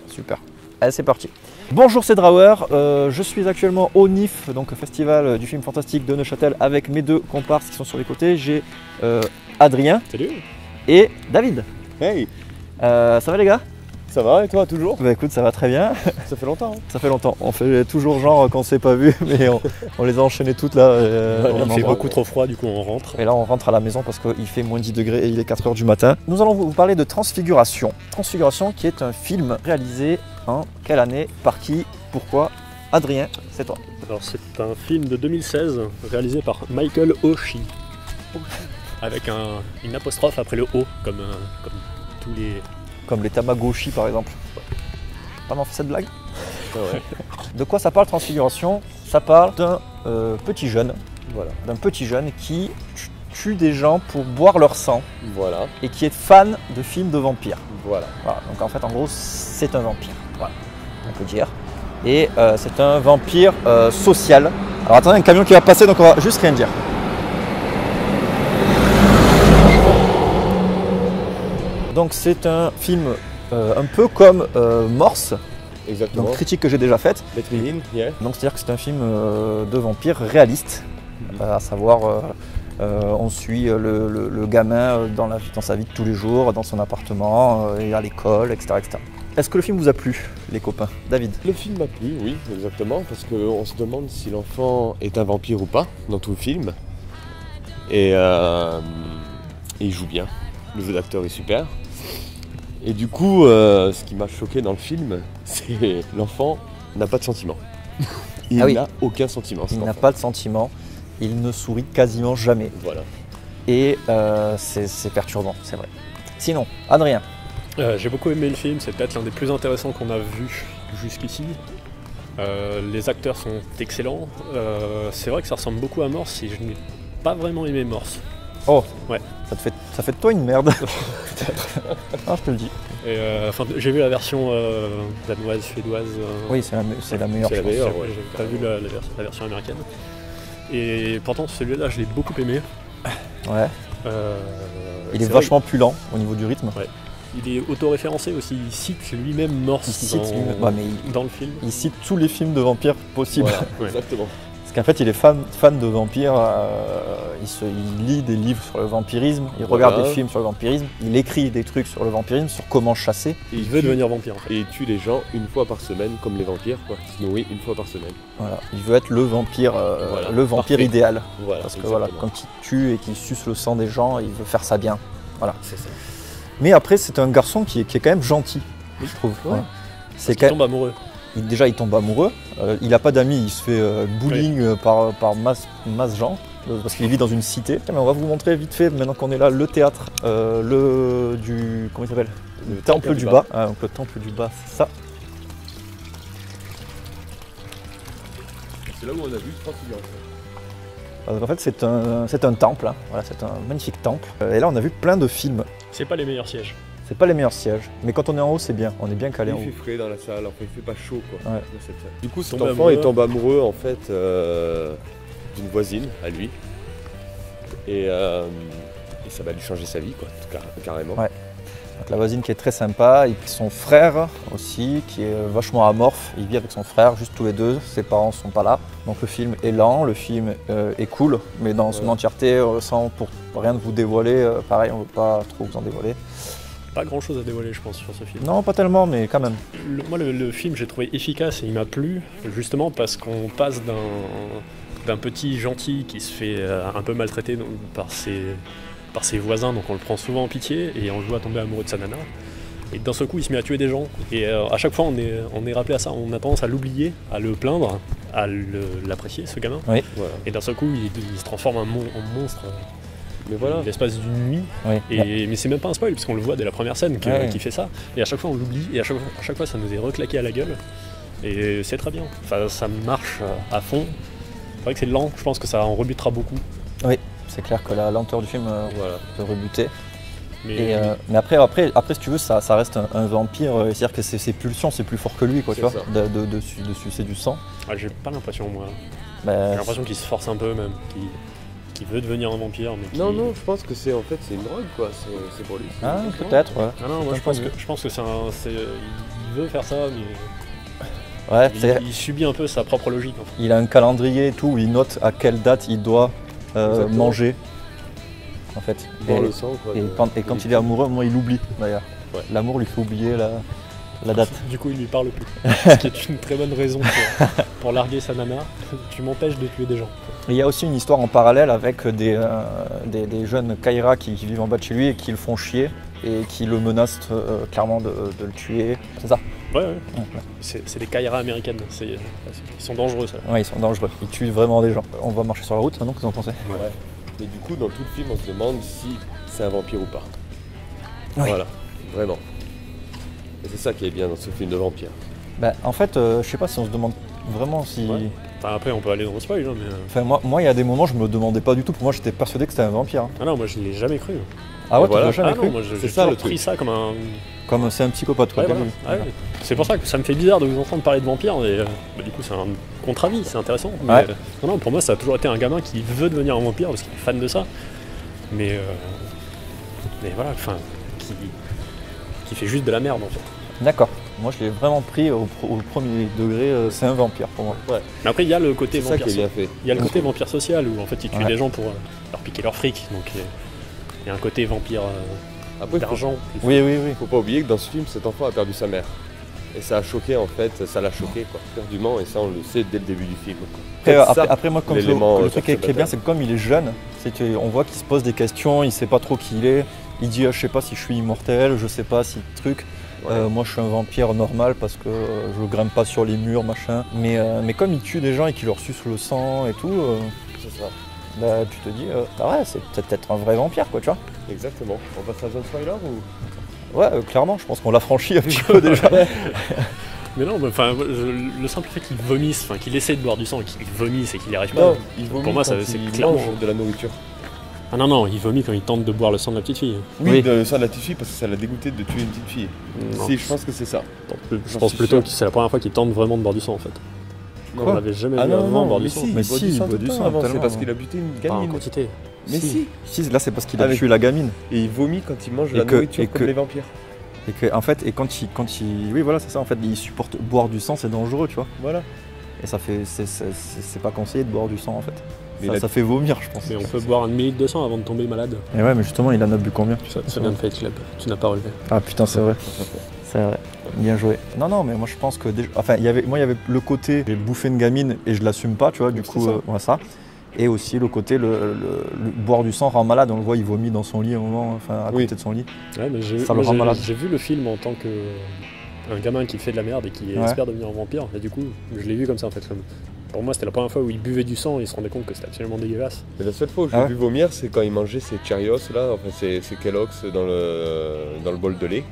Super. Allez, c'est parti. Bonjour, c'est Drawer. Je suis actuellement au NIF, donc Festival du film fantastique de Neuchâtel, avec mes deux comparses qui sont sur les côtés. J'ai Adrien. Salut. Et David. Hey. Ça va les gars? Ça va et toi toujours? Bah écoute, ça va très bien. Ça fait longtemps. Hein. Ça fait longtemps. On fait toujours genre qu'on s'est pas vu, mais on les a enchaînés toutes là. Il fait beaucoup trop froid, du coup on rentre. Et là on rentre à la maison parce qu'il fait moins 10 degrés et il est 4 h du matin. Nous allons vous parler de Transfiguration. Transfiguration qui est un film réalisé en quelle année, par qui, pourquoi? Adrien, c'est toi. Alors c'est un film de 2016 réalisé par Michael Oshii. Avec une apostrophe après le O, comme tous les... Comme les Tamagotchi par exemple. Pas m'en fait cette blague? Ouais. De quoi ça parle Transfiguration? Ça parle d'un petit jeune. Voilà. D'un petit jeune qui tue des gens pour boire leur sang. Voilà. Et qui est fan de films de vampires. Voilà. Voilà. Donc en fait en gros c'est un vampire. Voilà. On peut dire. Et c'est un vampire social. Alors attendez, un camion qui va passer donc on va juste rien dire. Donc c'est un film un peu comme Morse. Exactement. Donc critique que j'ai déjà faite. Let me in, yeah. Donc c'est-à-dire que c'est un film de vampire réaliste. À savoir on suit le gamin dans sa vie de tous les jours, dans son appartement, et à l'école, etc., etc. Est-ce que le film vous a plu, les copains? David? Le film m'a plu, oui, exactement, parce qu'on se demande si l'enfant est un vampire ou pas dans tout le film. Et il joue bien. Le jeu d'acteur est super. Et du coup, ce qui m'a choqué dans le film, c'est l'enfant n'a pas de sentiment. Il n'a aucun sentiment. Il n'a pas de sentiment. Il ne sourit quasiment jamais. Voilà. Et c'est perturbant, c'est vrai. Sinon, Adrien? J'ai beaucoup aimé le film, c'est peut-être l'un des plus intéressants qu'on a vu jusqu'ici. Les acteurs sont excellents. C'est vrai que ça ressemble beaucoup à Morse et je n'ai pas vraiment aimé Morse. Oh, ouais. Ça fait de toi une merde. Peut-être. Ah, je te le dis. J'ai vu la version danoise, suédoise. Oui, c'est la meilleure. C'est la meilleure, ouais. J'ai pas vu la version américaine. Et pourtant, celui-là, je l'ai beaucoup aimé. Ouais. Il est vachement plus lent au niveau du rythme. Ouais. Il est auto-référencé aussi, il cite lui-même Morse dans le film. Il cite tous les films de vampires possibles. Voilà, ouais. Exactement. Parce qu'en fait, il est fan de vampires, il lit des livres sur le vampirisme, il regarde des films sur le vampirisme, il écrit des trucs sur le vampirisme, sur comment chasser. Et il veut devenir vampire en fait. Et il tue les gens une fois par semaine, comme les vampires, quoi. Il se nourrit une fois par semaine. Voilà, il veut être le vampire, idéal. Voilà, parce que voilà, quand il tue et qu'il suce le sang des gens, il veut faire ça bien. Voilà. C'est ça. Mais après, c'est un garçon qui est quand même gentil, je trouve. Ouais. Voilà. Il tombe amoureux. Déjà, il tombe amoureux. Il n'a pas d'amis, il se fait bullying par masse gens, parce qu'il vit dans une cité. Mais on va vous montrer vite fait, maintenant qu'on est là, le théâtre, comment il s'appelle? Le temple du bas. Donc le temple du bas, c'est ça. C'est là où on a vu Transfiguration. En fait, c'est un temple. Hein. Voilà, c'est un magnifique temple. Et là, on a vu plein de films. C'est pas les meilleurs sièges. C'est pas les meilleurs sièges, mais quand on est en haut, c'est bien. On est bien calé en haut. Il fait frais dans la salle, enfin il fait pas chaud quoi. Ouais. Du coup, cet enfant il tombe amoureux en fait d'une voisine à lui. Et ça va lui changer sa vie quoi, carrément. Ouais. Donc la voisine qui est très sympa, et puis son frère aussi, qui est vachement amorphe. Il vit avec son frère, juste tous les deux. Ses parents sont pas là. Donc le film est lent, le film est cool, mais dans son entièreté, sans pour rien de vous dévoiler, pareil, on veut pas trop vous en dévoiler. Pas grand chose à dévoiler je pense sur ce film. Non, pas tellement, mais quand même. Moi le film j'ai trouvé efficace et il m'a plu justement parce qu'on passe d'un petit gentil qui se fait un peu maltraiter par ses voisins, donc on le prend souvent en pitié et on le voit tomber amoureux de sa nana. Et d'un seul coup il se met à tuer des gens et à chaque fois on est rappelé à ça, on a tendance à l'oublier, à le plaindre, à l'apprécier ce gamin. Oui. Voilà. Et d'un seul coup il se transforme en monstre. Mais voilà, l'espace d'une nuit, mais c'est même pas un spoil, parce qu'on le voit dès la première scène qui fait ça, et à chaque fois on l'oublie, et à chaque fois ça nous est reclaqué à la gueule, et c'est très bien, enfin, ça marche à fond, c'est vrai que c'est lent, je pense que ça en rebutera beaucoup. Oui, c'est clair que la lenteur du film peut rebuter. Mais après, si tu veux, ça reste un vampire, c'est-à-dire que ses pulsions, c'est plus fort que lui, quoi, tu vois, de sucer du sang. Ah, j'ai pas l'impression, moi. Bah, j'ai l'impression qu'il se force un peu même, qui veut devenir un vampire. Mais qui... Non, je pense que c'est en fait c'est une drogue quoi, c'est pour lui. Ah, peut-être, ouais. Ah non, moi je pense que il veut faire ça, mais Ouais, il subit un peu sa propre logique. En fait. il a un calendrier et tout où il note à quelle date il doit manger. En fait. Boire le sang quoi. Et quand il est amoureux, moi il oublie d'ailleurs. Ouais. L'amour lui fait oublier la date. Du coup, il lui parle plus. Ce qui est une très bonne raison pour larguer sa nana. Tu m'empêches de tuer des gens. Il y a aussi une histoire en parallèle avec des jeunes Kaira qui vivent en bas de chez lui et qui le font chier et qui le menacent clairement de le tuer. C'est ça? Ouais. Ouais. C'est des Kaira américaines. Ils sont dangereux, ça. Ouais, ils sont dangereux. Ils tuent vraiment des gens. On va marcher sur la route maintenant, qu'est-ce que vous en pensez? Ouais. Mais du coup, dans tout le film, on se demande si c'est un vampire ou pas. Oui. Voilà, vraiment. Et c'est ça qui est bien dans ce film de vampire. Bah, en fait, je sais pas si on se demande vraiment si... Ouais. Enfin, après, on peut aller dans le spoil, hein, mais... Enfin, moi, il y a des moments, je me demandais pas du tout. Pour moi, j'étais persuadé que c'était un vampire. Hein. Ah non, moi, je l'ai jamais cru. Ah ouais, voilà. tu l'as jamais Ah cru? non, moi, C'est j'ai ça, toujours le truc. pris ça comme un... Comme c'est un psychopathe, quoi. Ouais, t'as voilà. vu. Ah ouais. C'est pour ça que ça me fait bizarre de vous entendre parler de vampires, mais du coup, c'est un contre-avis, c'est intéressant. Mais, Ouais. non, pour moi, ça a toujours été un gamin qui veut devenir un vampire parce qu'il est fan de ça. Mais voilà, enfin, qui fait juste de la merde, en fait. D'accord. Moi, je l'ai vraiment pris au premier degré. C'est un vampire pour moi. Ouais. Mais après, il y a le côté C'est ça vampire qui est bien fait. Il y a le côté vampire social où en fait ils tuent Ouais. des gens pour leur piquer leur fric. Donc il y a un côté vampire Après, d'argent. Oui. faut pas oublier que dans ce film, cet enfant a perdu sa mère. Et ça a choqué en fait, ça l'a choqué quoi, perdument, et ça on le sait dès le début du film. Après, moi, comme l'élément, le truc qui est bien, perturbateur. c'est que comme il est jeune, on voit qu'il se pose des questions, il sait pas trop qui il est. Il dit, je sais pas si je suis immortel, je sais pas si truc. Ouais. Moi, je suis un vampire normal parce que je grimpe pas sur les murs, machin. Mais comme il tue des gens et qu'il leur suce le sang et tout, C'est ça. bah, tu te dis, ah ouais, c'est peut-être un vrai vampire, quoi, tu vois. Exactement. On passe à la zone spoiler ou Ouais, clairement, je pense qu'on l'a franchi un petit peu déjà. Mais non, enfin le simple fait qu'il vomisse, enfin qu'il essaie de boire du sang et qu'il vomisse et qu'il n'y arrive pas. Non, il vomit Pour moi, quand c'est il clairement- mange de la nourriture. Ah non, il vomit quand il tente de boire le sang de la petite fille. Oui. de ça de la petite fille parce que ça l'a dégoûté de tuer une petite fille. Non. Si, je pense que c'est ça. Je J'en pense suis plutôt sûr. que c'est la première fois qu'il tente vraiment de boire du sang en fait. Non. On l'avait jamais Ah vu non, avant non, boire du mais sang. si, Mais il boit si, du il sang boit tout du le temps sang, avant, tellement. c'est parce qu'il a buté une Pas en gamine. quantité. Mais si. Si, là, c'est parce qu'il a Avec- tué la gamine. Et il vomit quand il mange de Et la que- nourriture et comme que- les vampires. Et que, en fait, oui, voilà, c'est ça, en fait, il supporte boire du sang, c'est dangereux, tu vois. Voilà. Et ça fait, c'est pas conseillé de boire du sang, en fait. Mais Ça, la- ça fait vomir, je pense. Mais on peut boire 1 millilitre de sang avant de tomber malade. Et ouais, mais justement, il en a bu combien? Ça vient de Fight Club. Tu n'as pas relevé. Ah putain, c'est vrai. C'est vrai. Bien joué. Non, mais moi je pense que enfin, il y avait le côté j'ai bouffé une gamine et je l'assume pas, tu vois. Du C'est coup, ça. voilà ça. Et aussi le côté le boire du sang rend malade. On le voit, il vomit dans son lit à un moment, enfin à Oui. côté de son lit. Ouais, mais Ça le rend malade. j'ai vu le film en tant que un gamin qui fait de la merde et qui Ouais. espère devenir un vampire. Et du coup, je l'ai vu comme ça en fait. Pour moi, c'était la première fois où il buvait du sang et il se rendait compte que c'était absolument dégueulasse. Mais la seule fois où j'ai Ah ouais vu vomir, c'est quand il mangeait ses Cheerios là, enfin ses Kellogg's dans le bol de lait.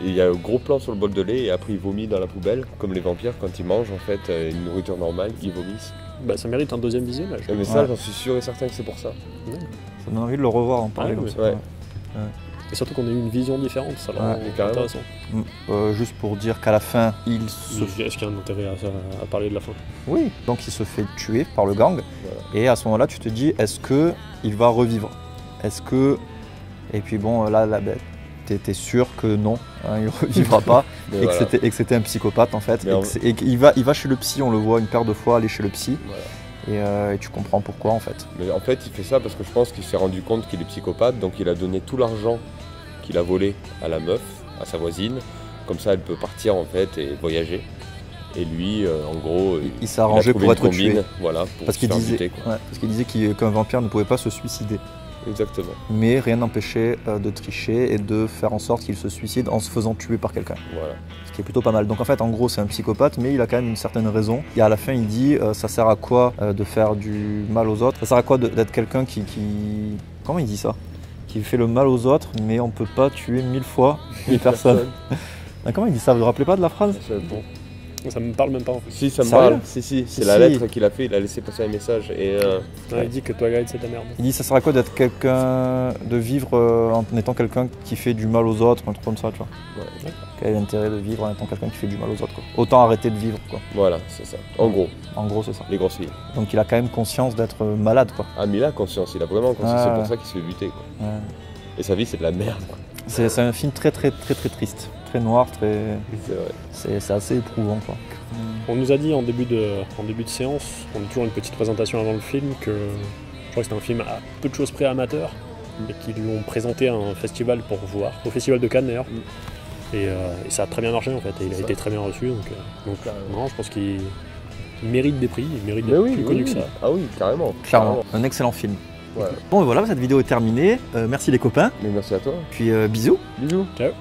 Et il y a un gros plan sur le bol de lait et après il vomit dans la poubelle, comme les vampires quand ils mangent en fait une nourriture normale, ils vomissent. Bah, ça mérite un deuxième visionnage. Mais ça, Ouais. j'en suis sûr et certain que c'est pour ça. Ça donne envie de le revoir en parler Ouais, comme ouais. ça. Ouais. Et surtout qu'on a eu une vision différente, ça le Ouais, rend mais carrément. intéressant. Juste pour dire qu'à la fin, il se Est-ce qu'il y a un intérêt à parler de la fin? Oui, donc il se fait tuer par le gang. Voilà. Et à ce moment-là, tu te dis, est-ce que il va revivre? Est-ce que... Et puis bon, là ben, t'es sûr que non, hein, il revivra pas. Mais et voilà. que c'était un psychopathe en fait. Mais Et qu'il va chez le psy, on le voit une paire de fois aller chez le psy. Voilà. Et tu comprends pourquoi en fait. Mais en fait, il fait ça parce que je pense qu'il s'est rendu compte qu'il est psychopathe, donc il a donné tout l'argent qu'il a volé à la meuf, à sa voisine. Comme ça, elle peut partir en fait et voyager. Et lui, en gros, Il s'est arrangé a trouvé pour une être combine, tué. voilà, pour Parce se qu'il faire disait, buter, quoi. parce qu'il disait qu'un vampire ne pouvait pas se suicider. Exactement. Mais rien n'empêchait de tricher et de faire en sorte qu'il se suicide en se faisant tuer par quelqu'un. Voilà. Ce qui est plutôt pas mal. Donc en fait, en gros, c'est un psychopathe, mais il a quand même une certaine raison. Et à la fin, il dit ça sert à quoi de faire du mal aux autres? Ça sert à quoi d'être quelqu'un qui... Comment il dit ça? Qui fait le mal aux autres, mais on peut pas tuer 1000 fois une personne. Ah, comment il dit ça? Vous vous rappelez pas de la phrase? C'est bon. Ça me parle même pas en fait. Si, ça me Sérieux? parle. Si, c'est Si, la si. lettre qu'il a fait, il a laissé passer un message. Et Il dit que Twilight c'est de la merde. Il dit ça sert à quoi d'être quelqu'un, de vivre en étant quelqu'un qui fait du mal aux autres, un truc comme ça, tu vois. ouais, Quel est l'intérêt de vivre en étant quelqu'un qui fait du mal aux autres, quoi. Autant arrêter de vivre, quoi. voilà, c'est ça. En gros, En gros, c'est ça. les grosses lignes. Donc il a quand même conscience d'être malade, quoi. Ah, mais il a conscience, il a vraiment conscience. Ah, C'est ouais. pour ça qu'il se fait buter. Quoi. Ouais. Et sa vie, c'est de la merde. Quoi. C'est un film très triste, très noir, C'est vrai. c'est assez éprouvant, quoi. On nous a dit en début de séance, on a toujours une petite présentation avant le film, que je crois que c'était un film à peu de choses près amateur, et qu'ils l'ont présenté à un festival pour voir, au festival de Cannes d'ailleurs. Et ça a très bien marché en fait, et il a été très bien reçu. Donc non, je pense qu'il mérite des prix, il mérite Mais d'être oui, plus connu que ça. Ah oui, carrément. Clairement, un excellent film. Ouais. Bon, et voilà, cette vidéo est terminée. Merci les copains. Mais merci à toi. Puis bisous. Bisous. Ciao.